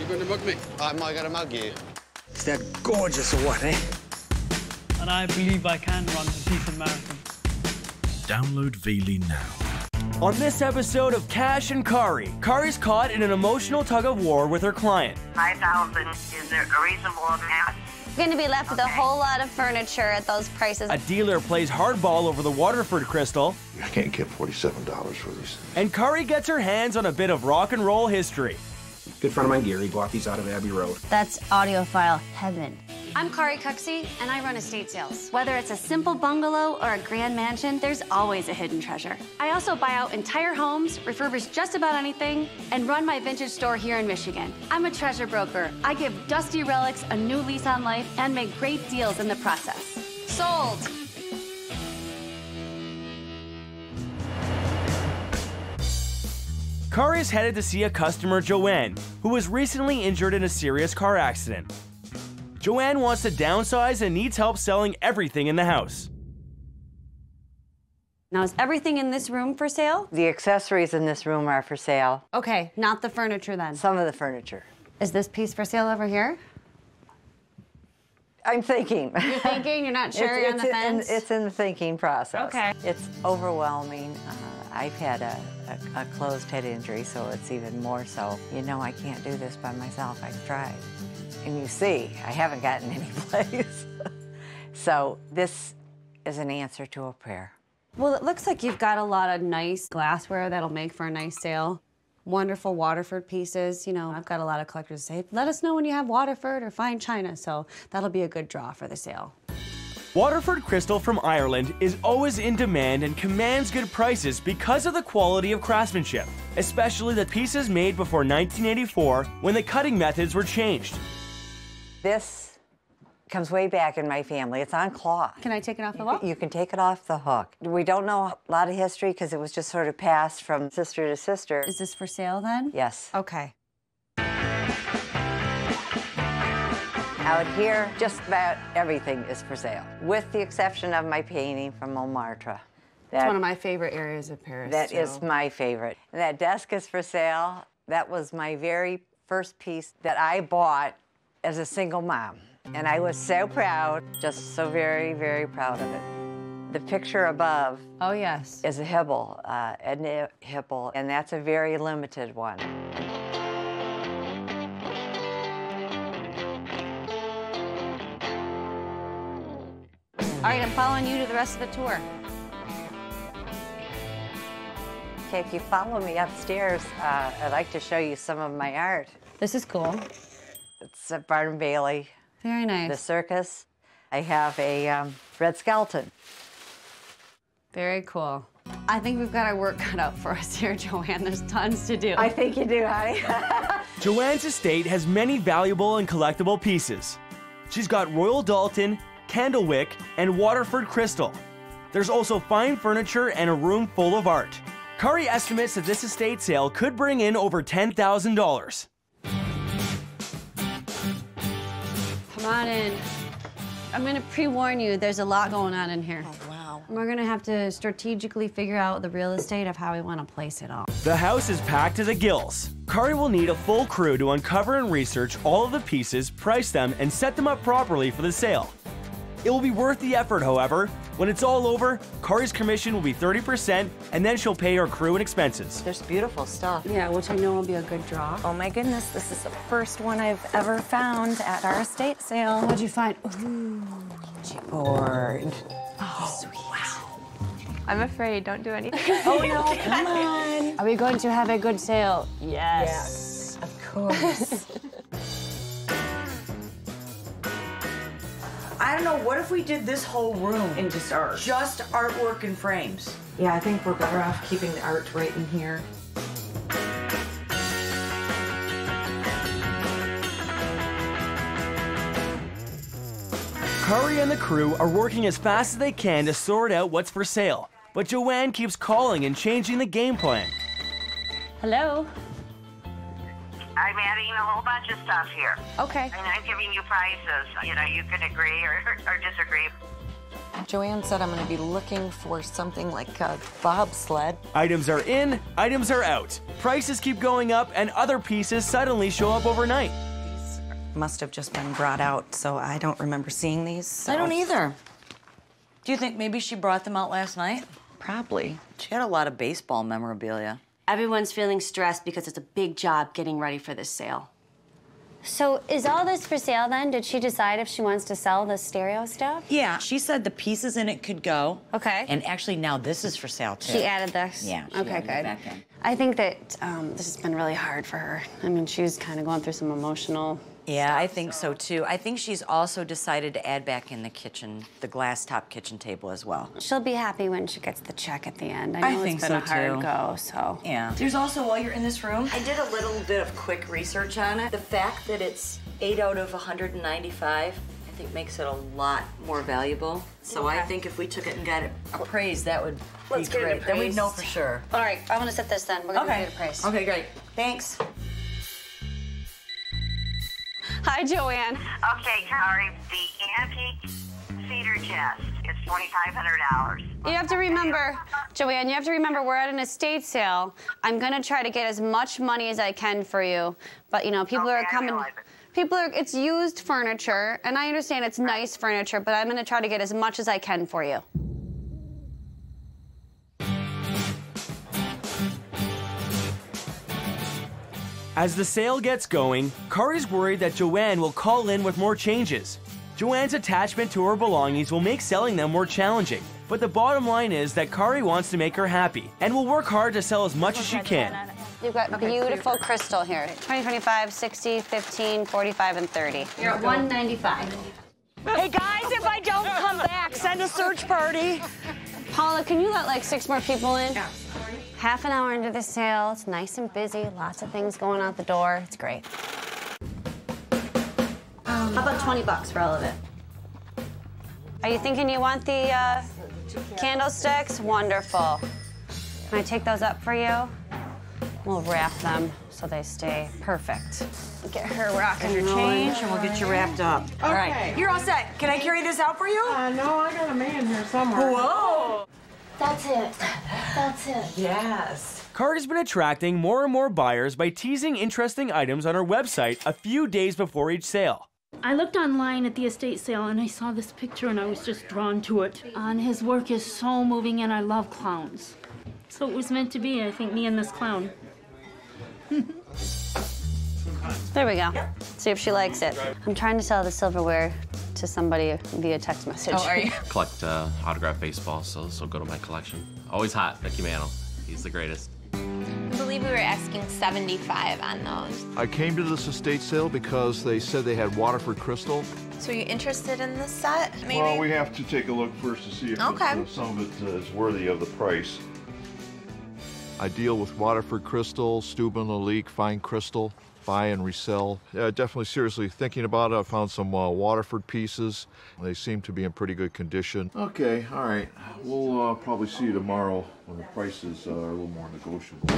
going to mug me? I'm not going to mug you. Is that gorgeous or what, eh? And I believe I can run a decent marathon. Download Veely now. On this episode of Cash and Cari, Cari's caught in an emotional tug-of-war with her client. 5,000 is a reasonable amount. You're going to be left with a whole lot of furniture at those prices. A dealer plays hardball over the Waterford crystal. I can't get $47 for these. And Cari gets her hands on a bit of rock and roll history. Good friend of mine, Gary, bought these out of Abbey Road. That's audiophile heaven. I'm Cari Cucksey, and I run estate sales. Whether it's a simple bungalow or a grand mansion, there's always a hidden treasure. I also buy out entire homes, refurbish just about anything, and run my vintage store here in Michigan. I'm a treasure broker. I give dusty relics a new lease on life and make great deals in the process. Sold! Cari is headed to see a customer, Joanne, who was recently injured in a serious car accident. Joanne wants to downsize and needs help selling everything in the house. Now, is everything in this room for sale? The accessories in this room are for sale. Okay, not the furniture then. Some of the furniture. Is this piece for sale over here? I'm thinking. You're thinking? You're not sure? You're on the fence? It's in the thinking process. Okay. It's overwhelming. I've had a closed head injury, so it's even more so. You know, I can't do this by myself. I've tried. And you see, I haven't gotten any place. So this is an answer to a prayer. Well, it looks like you've got a lot of nice glassware that'll make for a nice sale. Wonderful Waterford pieces. You know, I've got a lot of collectors say, let us know when you have Waterford or fine china, so that'll be a good draw for the sale. Waterford crystal from Ireland is always in demand and commands good prices because of the quality of craftsmanship, especially the pieces made before 1984 when the cutting methods were changed. This comes way back in my family. It's on cloth. Can I take it off the hook? You can take it off the hook. We don't know a lot of history because it was just sort of passed from sister to sister. Is this for sale then? Yes. Okay. Out here, just about everything is for sale, with the exception of my painting from Montmartre. It's one of my favorite areas of Paris. That is my favorite. And that desk is for sale. That was my very first piece that I bought as a single mom. And I was so proud, just so very, very proud of it. The picture above oh, yes. is a Hibble, Edna Hibble, and that's a very limited one. All right, I'm following you to the rest of the tour. Okay, if you follow me upstairs, I'd like to show you some of my art. This is cool. It's a Barnum Bailey. Very nice. The circus. I have a red skeleton. Very cool. I think we've got our work cut out for us here, Joanne. There's tons to do. I think you do, honey. Joanne's estate has many valuable and collectible pieces. She's got Royal Dalton, Candlewick, and Waterford crystal. There's also fine furniture and a room full of art. Cari estimates that this estate sale could bring in over $10,000. Come on in. I'm gonna pre-warn you, there's a lot going on in here. Oh, wow. We're gonna have to strategically figure out the real estate of how we wanna place it all. The house is packed to the gills. Cari will need a full crew to uncover and research all of the pieces, price them, and set them up properly for the sale. It will be worth the effort, however. When it's all over, Cari's commission will be 30%, and then she'll pay her crew and expenses. There's beautiful stuff. Yeah, which I know will be a good draw. Oh my goodness, this is the first one I've ever found at our estate sale. What'd you find? Ooh, Board. Oh, sweet. Wow. I'm afraid, don't do anything. Oh no, come on. Are we going to have a good sale? Yes. Yes, of course. I don't know, what if we did this whole room in just art? Just artwork and frames. Yeah, I think we're better off keeping the art right in here. Cari and the crew are working as fast as they can to sort out what's for sale, but Joanne keeps calling and changing the game plan. Hello? I'm adding a whole bunch of stuff here. Okay. And I'm giving you prices. You know, you can agree or disagree. Joanne said I'm going to be looking for something like a bobsled. Items are in, items are out. Prices keep going up, and other pieces suddenly show up overnight. These must have just been brought out, so I don't remember seeing these. So. I don't either. Do you think maybe she brought them out last night? Probably. She had a lot of baseball memorabilia. Everyone's feeling stressed because it's a big job getting ready for this sale. So is all this for sale then? Did she decide if she wants to sell the stereo stuff? Yeah, she said the pieces in it could go. Okay. And actually now this is for sale too. She added this? Yeah. She okay, added good. it back in. I think that this has been really hard for her. I mean, she's kind of going through some emotional Yeah, I think so too. I think she's also decided to add back in the kitchen, the glass top kitchen table as well. She'll be happy when she gets the check at the end. I know think it's been so a hard too. go, so. Yeah. There's also, while you're in this room, I did a little bit of quick research on it. The fact that it's 8 out of 195, I think makes it a lot more valuable. So I think if we took it and got it appraised, that would be get it great. Then we'd know appraised. for sure. All right, I'm gonna set this then. We're gonna Okay. get it appraised. Okay, great. Thanks. Hi, Joanne. Okay, Cari, the antique cedar chest is $2,500. You have to remember, Joanne, you have to remember we're at an estate sale. I'm gonna try to get as much money as I can for you. But you know, people are coming. It's used furniture, and I understand it's nice furniture, but I'm gonna try to get as much as I can for you. As the sale gets going, Cari's worried that Joanne will call in with more changes. Joanne's attachment to her belongings will make selling them more challenging, but the bottom line is that Cari wants to make her happy and will work hard to sell as much as she can. You've got beautiful crystal here. 20, 25, 60, 15, 45, and 30. You're at 195. Hey guys, if I don't come back, send a search party. Paula, can you let like 6 more people in? Yeah. Half an hour into the sale, it's nice and busy, lots of things going out the door. It's great. How about 20 bucks for all of it? Are you thinking you want the candlesticks? Wonderful. Can I take those up for you? We'll wrap them so they stay perfect. Get her rocking Your change, and we'll get you wrapped up. Okay. All right, you're all set. Can I carry this out for you? No, I got a man here somewhere. Whoa! That's it. That's it. Yes. Cari's been attracting more and more buyers by teasing interesting items on her website a few days before each sale. I looked online at the estate sale and I saw this picture and I was just drawn to it. And his work is so moving and I love clowns. So it was meant to be, I think, me and this clown. There we go. See if she likes it. I'm trying to sell the silverware to somebody via text message. Oh, are you? Collect autographed baseball, so go to my collection. Always hot, Mickey Mantle. He's the greatest. I believe we were asking $75 on those. I came to this estate sale because they said they had Waterford crystal. So are you interested in this set, maybe? Well, we have to take a look first to see if some of it is worthy of the price. I deal with Waterford crystal, Steuben, Lalique, fine crystal, buy and resell. Definitely seriously thinking about it. I found some Waterford pieces. They seem to be in pretty good condition. Okay, all right. We'll probably see you tomorrow when the prices are a little more negotiable.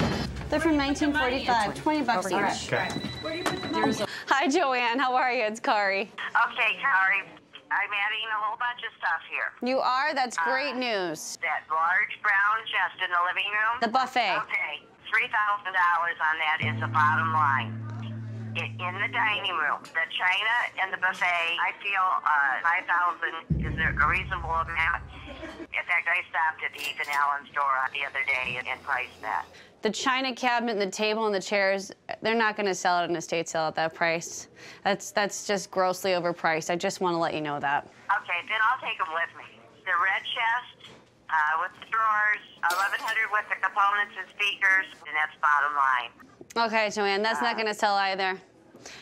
They're from 1945, 20 bucks each. Okay. Hi, Joanne. How are you? It's Cari. Okay, Cari, I'm adding a whole bunch of stuff here. You are? That's great news. That large brown chest in the living room. The buffet. Okay, $3,000 on that is the bottom line. In the dining room, the china and the buffet, I feel $5,000 is a reasonable amount. In fact, I stopped at the Ethan Allen store the other day and priced that. The china cabinet, the table, and the chairs, they're not going to sell it at an estate sale at that price. That's just grossly overpriced. I just want to let you know that. Okay, then I'll take them with me. The red chest with the drawers, $1,100 with the components and speakers, and that's bottom line. Okay, Joanne, that's not going to sell either.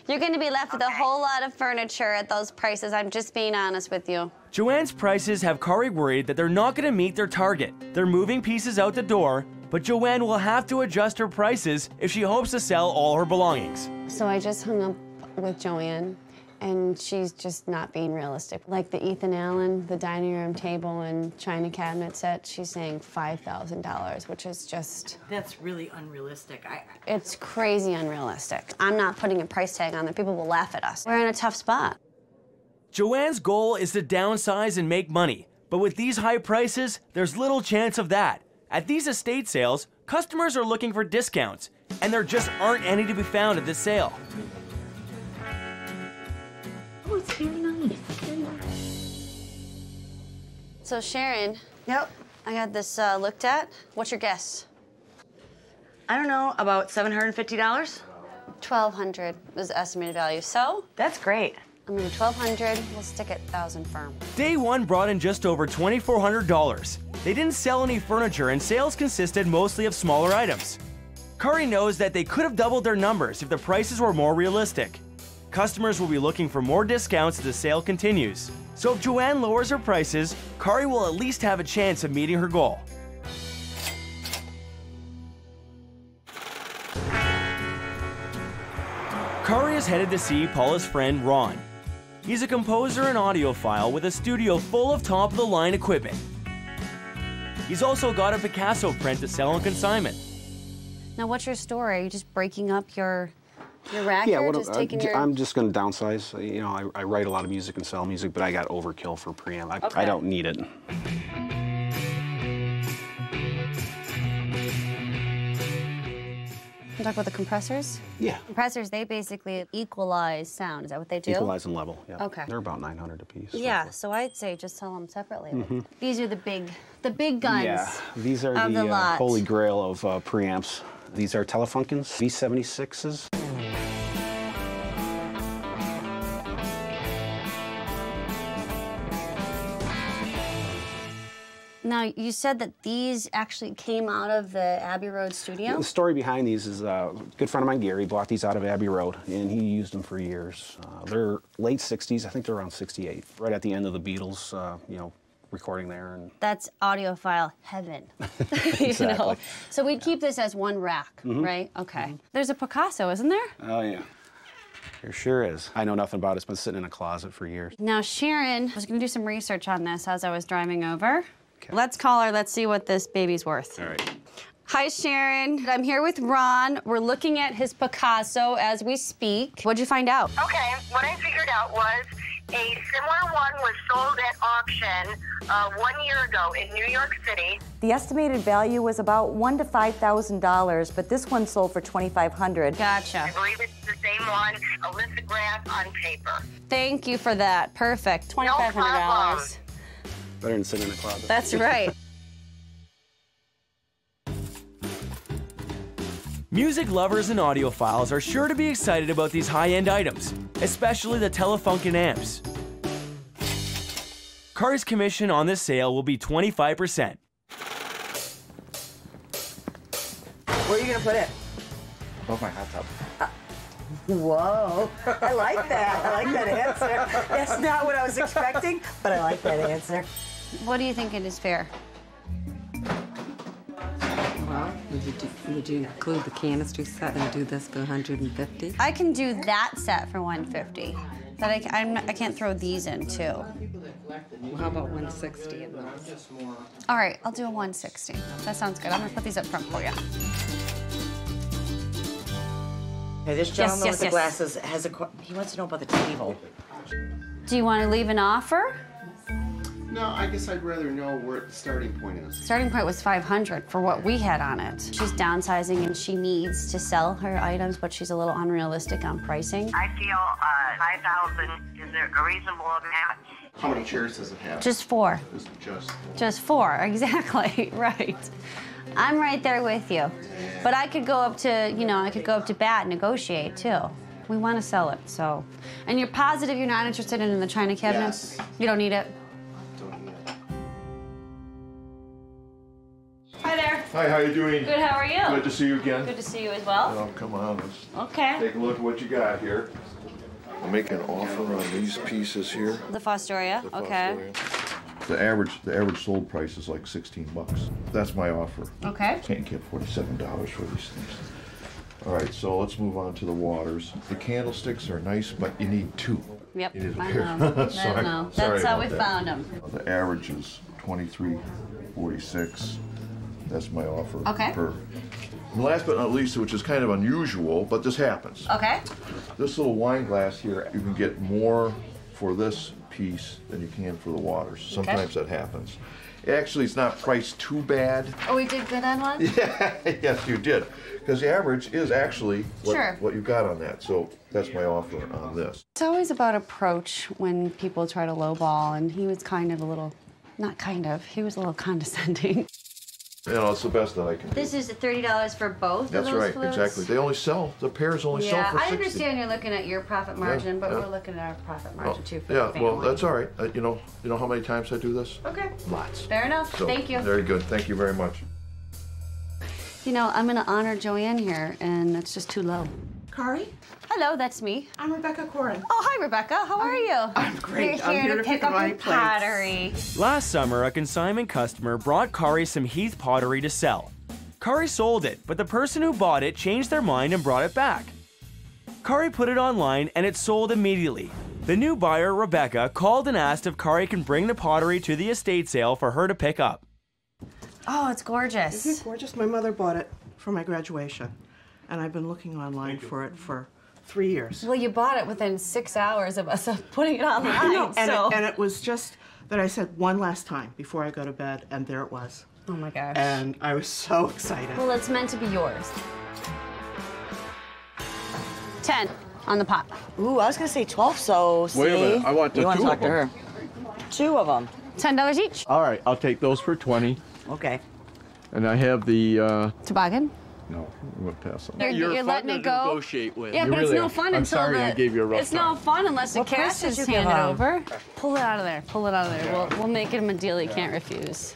You're going to be left with a whole lot of furniture at those prices. I'm just being honest with you. Joanne's prices have Cari worried that they're not going to meet their target. They're moving pieces out the door, but Joanne will have to adjust her prices if she hopes to sell all her belongings. So I just hung up with Joanne, and she's just not being realistic. Like the Ethan Allen, the dining room table and china cabinet set, she's saying $5,000, which is just... That's really unrealistic. It's crazy unrealistic. I'm not putting a price tag on there. People will laugh at us. We're in a tough spot. Joanne's goal is to downsize and make money, But with these high prices, there's little chance of that. At these estate sales, customers are looking for discounts, and there just aren't any to be found at this sale. Oh, it's very nice. So Sharon. Yep. I got this looked at. What's your guess? I don't know, about $750? $1,200 was the estimated value. So? That's great. I'm gonna do $1,200. We'll stick at $1,000 firm. Day one brought in just over $2,400. They didn't sell any furniture, and sales consisted mostly of smaller items. Cari knows that they could have doubled their numbers if the prices were more realistic. Customers will be looking for more discounts as the sale continues. So if Joanne lowers her prices, Cari will at least have a chance of meeting her goal. Cari is headed to see Paula's friend Ron. He's a composer and audiophile with a studio full of top-of-the-line equipment. He's also got a Picasso print to sell on consignment. Now, what's your story? Are you just breaking up your rack? Yeah, here? Just taking your... I'm just going to downsize. You know, I write a lot of music and sell music, but I got overkill for preamp. Okay. I don't need it. Can you talk about the compressors? Yeah. Compressors, they basically equalize sound. Is that what they do? Equalize and level, yeah. Okay. They're about 900 a piece. Yeah, so I'd say just sell them separately. Mm-hmm. These are the big guns. Yeah, these are of the lot. holy grail of preamps. These are Telefunkens, V76s. Now, you said that these actually came out of the Abbey Road studio? The story behind these is a good friend of mine, Gary, bought these out of Abbey Road, and he used them for years. They're late 60s, I think they're around 68, right at the end of the Beatles, you know, recording there. And That's audiophile heaven. Exactly. You know? So we'd keep this as one rack, right? Okay. There's a Picasso, isn't there? Oh, yeah. There sure is. I know nothing about it. It's been sitting in a closet for years. Now, Sharon was going to do some research on this as I was driving over. Okay. Let's call her. Let's see what this baby's worth. All right. Hi, Sharon. I'm here with Ron. We're looking at his Picasso as we speak. What'd you find out? Okay, what I figured out was a similar one was sold at auction 1 year ago in New York City. The estimated value was about $1,000 to $5,000, but this one sold for $2,500. Gotcha. I believe it's the same one, a lithograph on paper. Thank you for that. Perfect. $2,500. Better than sitting in a closet. That's right. Music lovers and audiophiles are sure to be excited about these high-end items, especially the Telefunken amps. Cari's commission on this sale will be 25%. Where are you going to put it? Above my hot tub. Whoa, I like that. I like that answer. That's not what I was expecting, but I like that answer. What do you think it is fair? Well, would you include the canister set and do this for $150? I can do that set for $150, but I can't throw these in too. Well, how about $160 in those? All right, I'll do a $160. That sounds good. I'm gonna put these up front for you. Hey, this gentleman with the glasses has he wants to know about the table. Do you want to leave an offer? No, I guess I'd rather know where the starting point is. Starting point was $500 for what we had on it. She's downsizing and she needs to sell her items, but she's a little unrealistic on pricing. I feel 5,000 is a reasonable amount. How many chairs does it have? Just 4. Just 4, exactly, right. I'm right there with you. But I could go up to, you know, I could go up to bat and negotiate too. We want to sell it, so. And you're positive you're not interested in the china cabinets? Yes. You don't need it? Hi there. Hi, how you doing? Good, how are you? Good to see you again. Good to see you as well. Oh, come on, let's Okay. take a look at what you got here. I'll make an offer on these pieces here. The Fostoria, okay. The average sold price is like $16. That's my offer. Okay. Can't get $47 for these things. All right, so let's move on to the waters. The candlesticks are nice, but you need 2. Yep, You need a I pair. know. Sorry. I know. Sorry That's how about we that. found them. The average is $23.46. That's my offer. Okay. And last but not least, which is kind of unusual, but this happens. Okay. This little wine glass here, you can get more for this piece than you can for the waters. Sometimes that happens. Actually, it's not priced too bad. Oh, we did good on one? Yeah, yes, you did. Because the average is actually what you got on that. So that's my offer on this. It's always about approach when people try to lowball, and he was kind of a little, not kind of, he was a little condescending. You know, it's the best that I can do. This is $30 for both That's of those right, floats? exactly. They only sell, the pairs only sell for 60. Yeah, I understand you're looking at your profit margin, but we're looking at our profit margin too for the family. Well, that's all right. You know how many times I do this? Okay. Lots. Fair enough. So, Thank you. Very good. Thank you very much. You know, I'm gonna honor Joanne here, and it's just too low. Cari? Hello, that's me. I'm Rebecca Corin. Oh, hi, Rebecca. How are you? I'm great. You're here to pick up your pottery. Last summer, a consignment customer brought Cari some Heath pottery to sell. Cari sold it, but the person who bought it changed their mind and brought it back. Cari put it online and it sold immediately. The new buyer, Rebecca, called and asked if Cari can bring the pottery to the estate sale for her to pick up. Oh, it's gorgeous. Isn't it gorgeous? My mother bought it for my graduation, and I've been looking online for it for 3 years. Well, you bought it within 6 hours of us putting it online. I know, so. and it was just that I said one last time before I go to bed, and there it was. Oh my gosh. And I was so excited. Well, it's meant to be yours. 10 on the pot. Ooh, I was gonna say 12, so see? Wait a minute, I want the you want two to talk of to them. her. 2 of them. $10 each. All right, I'll take those for 20. Okay. And I have the, Toboggan? no, we'll pass on. You're letting it go? Negotiate with. Yeah, You but it's really no are. fun I'm until sorry I gave you a rough It's no fun unless the What cash price did is you give handed him? over. Pull it out of there. Pull it out of there. We'll make him a deal he can't refuse.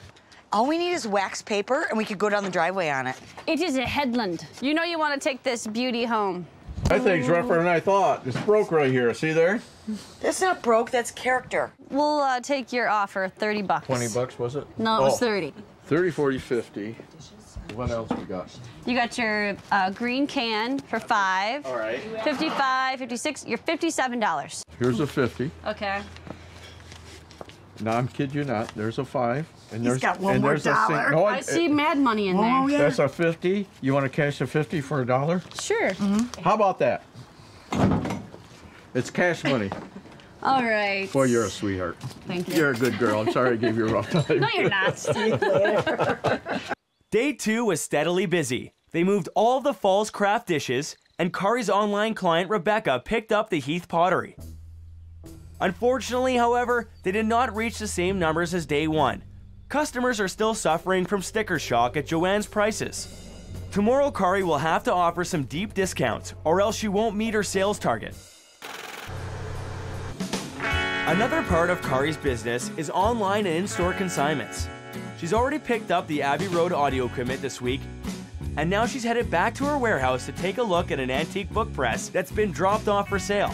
All we need is wax paper, and we could go down the driveway on it. It is a headland. You know you want to take this beauty home. That thing's rougher than I thought. It's broke right here. See there? That's not broke, that's character. We'll take your offer, $30. 20 bucks, was it? No, it was 30. 30, 40, 50. What else we got? You got your green can for $5. All right. 55, 56. You're $57. Here's a 50. Okay. No, I'm kidding you not. There's a 5. And He's got one more dollar. No, I see mad money in there. Yeah. That's a 50. You want to cash a 50 for a dollar? Sure. How about that? It's cash money. All right. Boy, you're a sweetheart. Thank you. You're a good girl. I'm sorry I gave you a rough time. No, you're not. Day 2 was steadily busy. They moved all of the fall's craft dishes, and Cari's online client, Rebecca, picked up the Heath pottery. Unfortunately, however, they did not reach the same numbers as day 1. Customers are still suffering from sticker shock at Joanne's prices. Tomorrow, Cari will have to offer some deep discounts, or else she won't meet her sales target. Another part of Cari's business is online and in-store consignments. She's already picked up the Abbey Road audio equipment this week, and now she's headed back to her warehouse to take a look at an antique book press that's been dropped off for sale.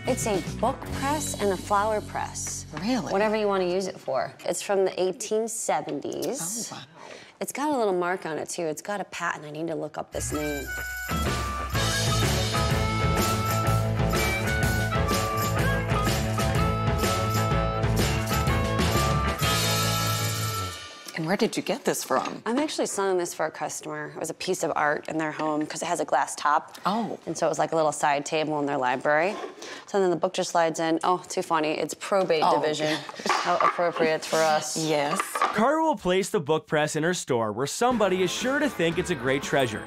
It's a book press and a flower press. Really? Whatever you want to use it for. It's from the 1870s. Oh, wow. It's got a little mark on it, too. It's got a patent. I need to look up this name. And where did you get this from? I'm actually selling this for a customer. It was a piece of art in their home because it has a glass top. Oh. And so it was like a little side table in their library. So then the book just slides in. Oh, too funny. It's probate division. How appropriate for us. Yes. Cari will place the book press in her store where somebody is sure to think it's a great treasure.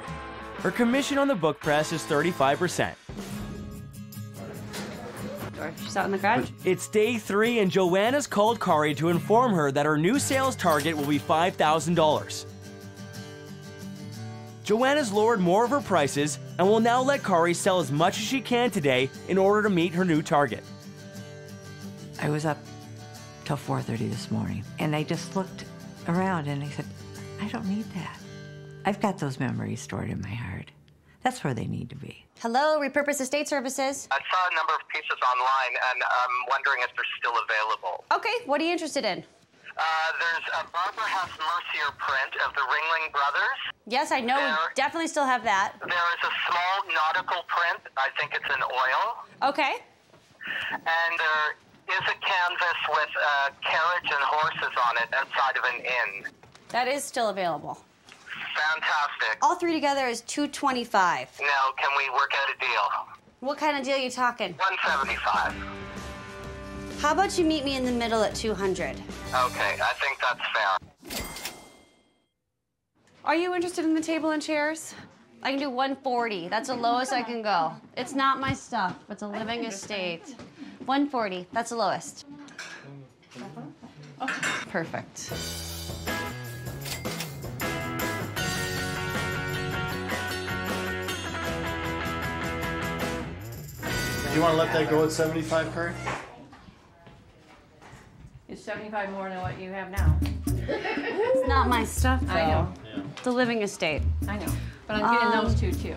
Her commission on the book press is 35%. She's out in the garage. It's day 3 and Joanna's called Cari to inform her that her new sales target will be $5,000. Joanna's lowered more of her prices and will now let Cari sell as much as she can today in order to meet her new target. I was up till 4:30 this morning, and I just looked around and I said, I don't need that. I've got those memories stored in my heart. That's where they need to be. Hello, Repurpose Estate Services. I saw a number of pieces online, and I'm wondering if they're still available. Okay, what are you interested in? There's a Barbara Hess Mercier print of the Ringling Brothers. Yes, I know. We definitely still have that. There is a small nautical print. I think it's in oil. Okay. And there is a canvas with a carriage and horses on it outside of an inn. That is still available. Fantastic. All three together is $225. Now, can we work out a deal? What kind of deal are you talking? $175. How about you meet me in the middle at 200? Okay, I think that's fair. Are you interested in the table and chairs? I can do 140. That's the lowest I can go. It's not my stuff. It's a living estate. 140. That's the lowest. Perfect. You want to let that go at 75, Cari? It's 75 more than what you have now. It's not my stuff, though. I know. It's a living estate. I know. But I'm getting those two, too.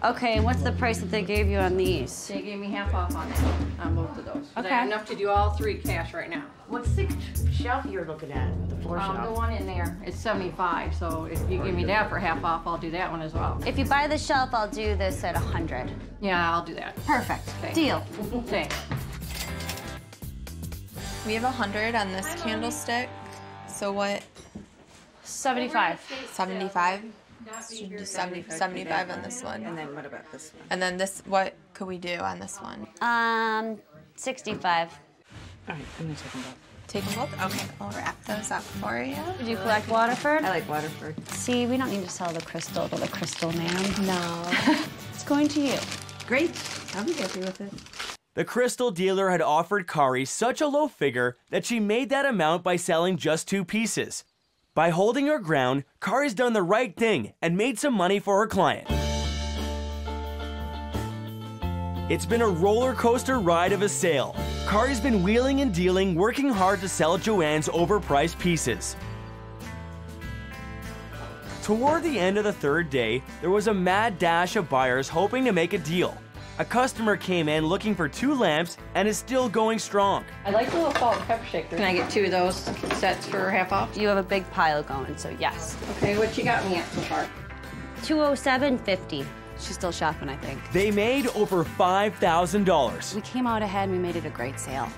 Okay, and what's the price that they gave you on these? They gave me half off on that, on both of those. Okay. I have enough to do all three cash right now. What's the shelf you're looking at? The floor shelf? The one in there, it's 75, so if you give me that for half off, I'll do that one as well. If you buy the shelf, I'll do this at 100. Yeah, I'll do that. Perfect. Okay. Deal. Okay. We have 100 on this candlestick. So what? 75. 75? Should do 75 on this one. And then what about this one? And then this, what could we do on this one? 65. All right, I'm gonna take them both. Take them both? Okay, I'll wrap those up for you. Did you collect Waterford? I like Waterford. See, we don't need to sell the crystal to the crystal man. No. It's going to you. Great. I'll be happy with it. The crystal dealer had offered Cari such a low figure that she made that amount by selling just 2 pieces. By holding her ground, Cari's done the right thing and made some money for her client. It's been a roller coaster ride of a sale. Cari's been wheeling and dealing, working hard to sell Joanne's overpriced pieces. Toward the end of the 3rd day, there was a mad dash of buyers hoping to make a deal. A customer came in looking for 2 lamps and is still going strong. I like the little salt and pepper shaker. Can I get 2 of those sets for half off? You have a big pile going, so yes. Okay, what you got me at so far? 207.50. She's still shopping, I think. They made over $5,000. We came out ahead and we made it a great sale.